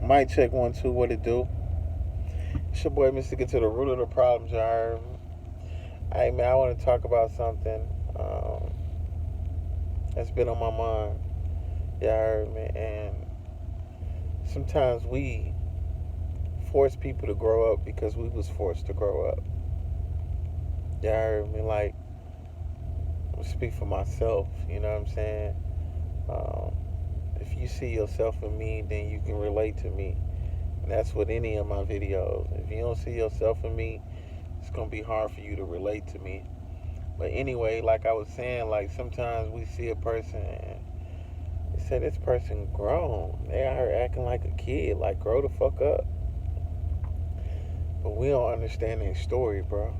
Mic check 1 2. What it do? It's your boy, Mr. Get to the root of the problems. You heard me? Hey man, I want to talk about something that's been on my mind. You heard me? And sometimes we force people to grow up because we was forced to grow up. You heard me? Like, I speak for myself. You know what I'm saying? Um, if you see yourself in me, then you can relate to me. And that's with any of my videos. If you don't see yourself in me, it's gonna be hard for you to relate to me. But anyway, like I was saying, like sometimes we see a person and they say this person grown. They out here acting like a kid, like grow the fuck up. But we don't understand their story, bro.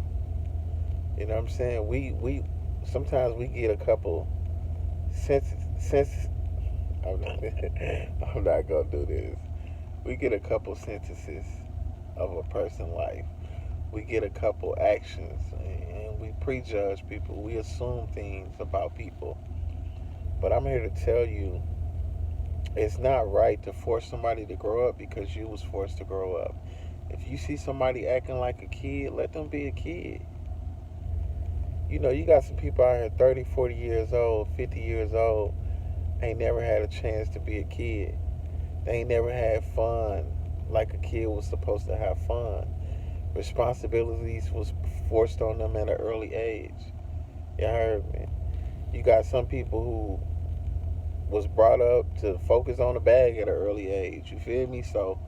You know what I'm saying? We sometimes we get a couple sense. I'm not, I'm not gonna do this. We get a couple sentences of a person's life. We get a couple actions and we prejudge people. We assume things about people. But I'm here to tell you it's not right to force somebody to grow up because you was forced to grow up. If you see somebody acting like a kid, let them be a kid. You know, you got some people out here 30, 40 years old, 50 years old, ain't never had a chance to be a kid. They ain't never had fun like a kid was supposed to have fun. Responsibilities was forced on them at an early age. You heard me. You got some people who was brought up to focus on the bag at an early age. You feel me? So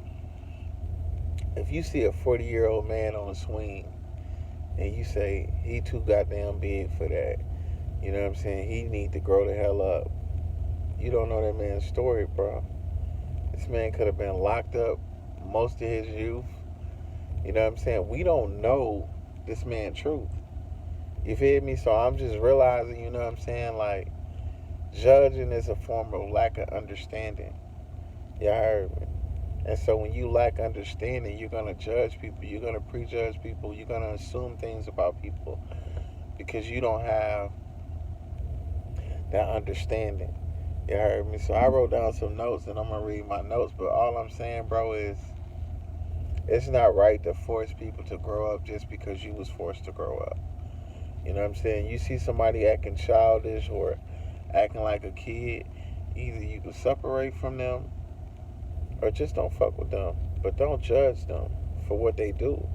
if you see a 40-year-old man on a swing and you say he too goddamn big for that, you know what I'm saying? He need to grow the hell up. You don't know that man's story, bro. This man could have been locked up most of his youth. You know what I'm saying? We don't know this man's truth. You feel me? So I'm just realizing, you know what I'm saying? Like, judging is a form of lack of understanding. You heard me? And so when you lack understanding, you're going to judge people. You're going to prejudge people. You're going to assume things about people because you don't have that understanding. You heard me? So I wrote down some notes and I'm going to read my notes. But all I'm saying, bro, is it's not right to force people to grow up just because you was forced to grow up. You know what I'm saying? You see somebody acting childish or acting like a kid, either you can separate from them or just don't fuck with them. But don't judge them for what they do.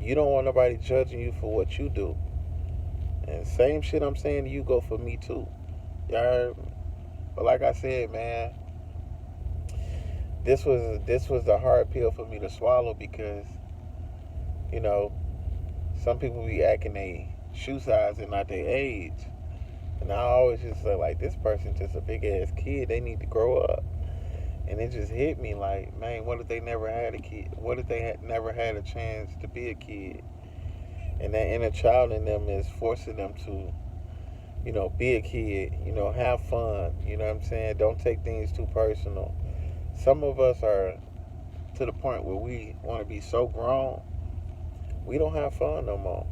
You don't want nobody judging you for what you do. And same shit I'm saying to you go for me too. You heard me? But like I said, man, this was a hard pill for me to swallow because, you know, some people be acting they shoe size and not their age. And I always just say like this person just a big ass kid. They need to grow up. And it just hit me like, man, what if they never had a kid? What if they had never had a chance to be a kid? And that inner child in them is forcing them to, you know, be a kid, you know, have fun. You know what I'm saying? Don't take things too personal. Some of us are to the point where we want to be so grown, we don't have fun no more.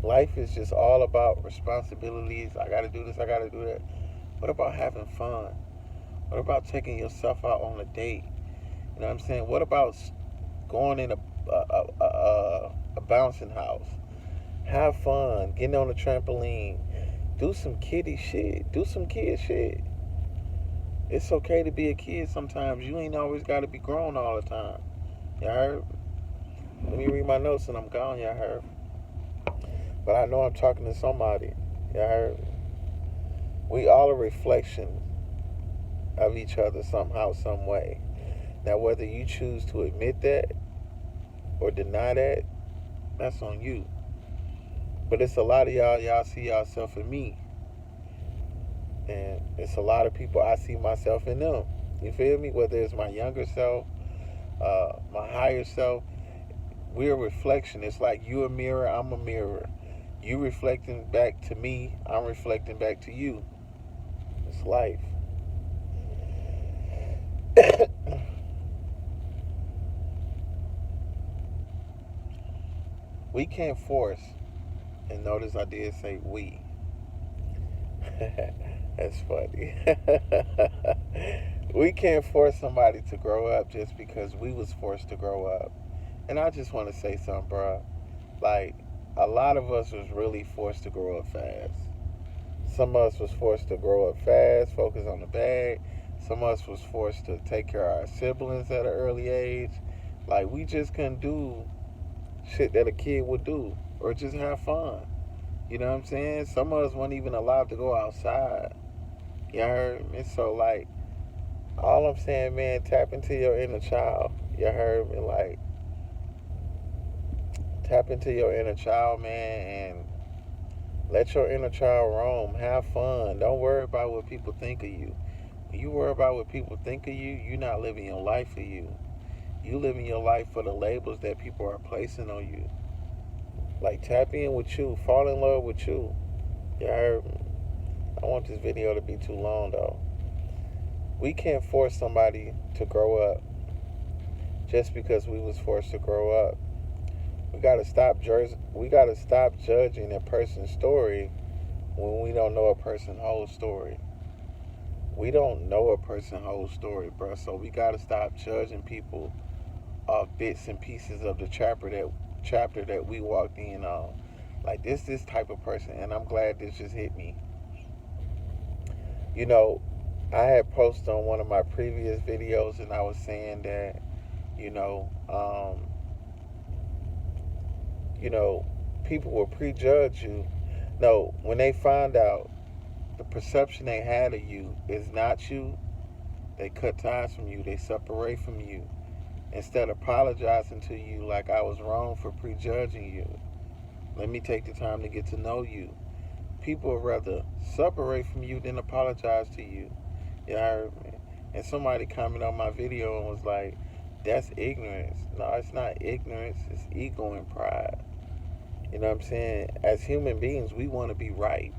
Life is just all about responsibilities. I got to do this, I got to do that. What about having fun? What about taking yourself out on a date? You know what I'm saying? What about going in a bouncing house? Have fun, getting on a trampoline, do some kiddie shit, do some kid shit. It's okay to be a kid sometimes. You ain't always got to be grown all the time. You heard? Let me read my notes and I'm gone. You heard? But I know I'm talking to somebody. You heard? We all a reflection of each other somehow, some way. Now, whether you choose to admit that or deny that, that's on you. But it's a lot of y'all see yourself in me. And it's a lot of people I see myself in them. You feel me? Whether it's my younger self, my higher self, we're a reflection. It's like you a mirror, I'm a mirror. You reflecting back to me, I'm reflecting back to you. It's life. We can't force, and notice I did say we. That's funny. We can't force somebody to grow up just because we was forced to grow up. And I just want to say something, bro. Like, a lot of us was really forced to grow up fast. Some of us was forced to grow up fast, focus on the bag. Some of us was forced to take care of our siblings at an early age. Like, we just couldn't do shit that a kid would do or just have fun. You know what I'm saying? Some of us weren't even allowed to go outside. You heard me? So, like, all I'm saying, man, tap into your inner child. You heard me? Like, tap into your inner child, man, and let your inner child roam. Have fun. Don't worry about what people think of you. When you worry about what people think of you, you're not living your life for you. You living your life for the labels that people are placing on you. Like, tap in with you. Fall in love with you. You heard me? I don't want this video to be too long, though. We can't force somebody to grow up just because we was forced to grow up. We gotta stop judging a person's story when we don't know a person's whole story. We don't know a person's whole story, bro. So we gotta stop judging people off bits and pieces of the chapter that we walked in on. Like, this type of person, and I'm glad this just hit me. You know, I had posted on one of my previous videos, and I was saying that, you know, um, you know, people will prejudge you. No, when they find out the perception they had of you is not you, they cut ties from you, they separate from you. Instead of apologizing to you like I was wrong for prejudging you, let me take the time to get to know you. People would rather separate from you than apologize to you. You heard me? And somebody commented on my video and was like, that's ignorance. No, it's not ignorance, it's ego and pride. You know what I'm saying? As human beings, we want to be right.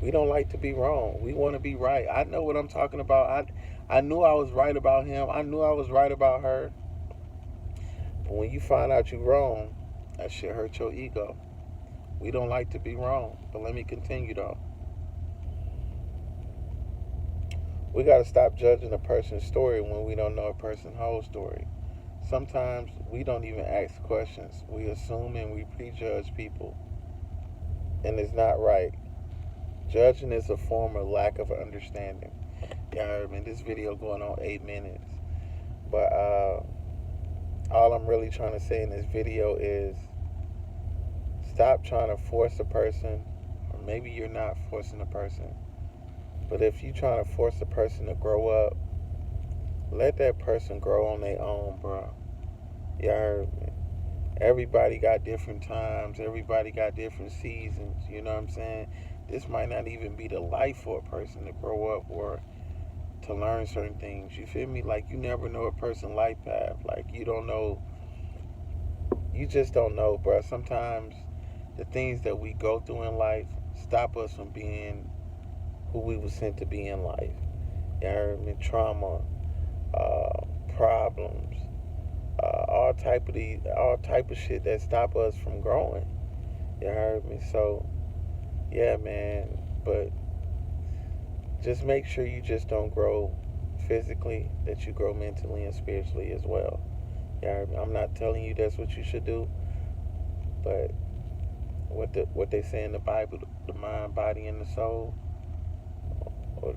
We don't like to be wrong. We want to be right. I know what I'm talking about. I knew I was right about him. I knew I was right about her. But when you find out you're wrong, that shit hurt your ego. We don't like to be wrong. But let me continue though. We got to stop judging a person's story when we don't know a person's whole story. Sometimes we don't even ask questions. We assume and we prejudge people. And it's not right. Judging is a form of lack of understanding. Yeah, I mean, this video going on 8 minutes. But all I'm really trying to say in this video is stop trying to force a person, or maybe you're not forcing a person. But if you're trying to force a person to grow up, let that person grow on their own, bro. You heard me? Everybody got different times. Everybody got different seasons. You know what I'm saying? This might not even be the life for a person to grow up or to learn certain things. You feel me? Like, you never know a person's life path. Like, you don't know. You just don't know, bro. Sometimes the things that we go through in life stop us from being who we were sent to be in life. You heard me? Trauma, problems, all type of shit that stop us from growing. You heard me? So, yeah, man. But just make sure you just don't grow physically, that you grow mentally and spiritually as well. You heard me? I'm not telling you that's what you should do, but what they say in the Bible, the mind, body, and the soul, or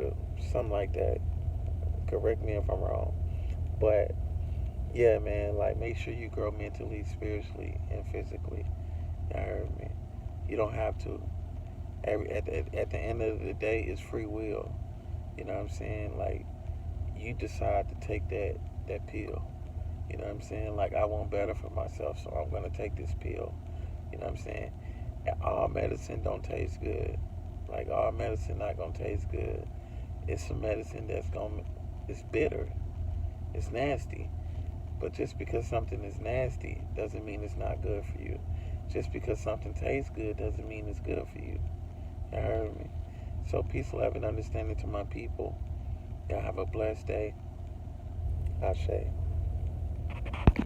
something like that. Correct me if I'm wrong, but yeah, man, like, make sure you grow mentally, spiritually, and physically. You heard me? You don't have to. At the end of the day, it's free will. You know what I'm saying? Like, you decide to take that pill. You know what I'm saying? Like, I want better for myself, so I'm gonna take this pill. You know what I'm saying? And all medicine don't taste good. Like, all medicine not gonna taste good. It's some medicine it's bitter. It's nasty. But just because something is nasty doesn't mean it's not good for you. Just because something tastes good doesn't mean it's good for you. You heard me? So, peace, love, and understanding to my people. Y'all have a blessed day. Ashe.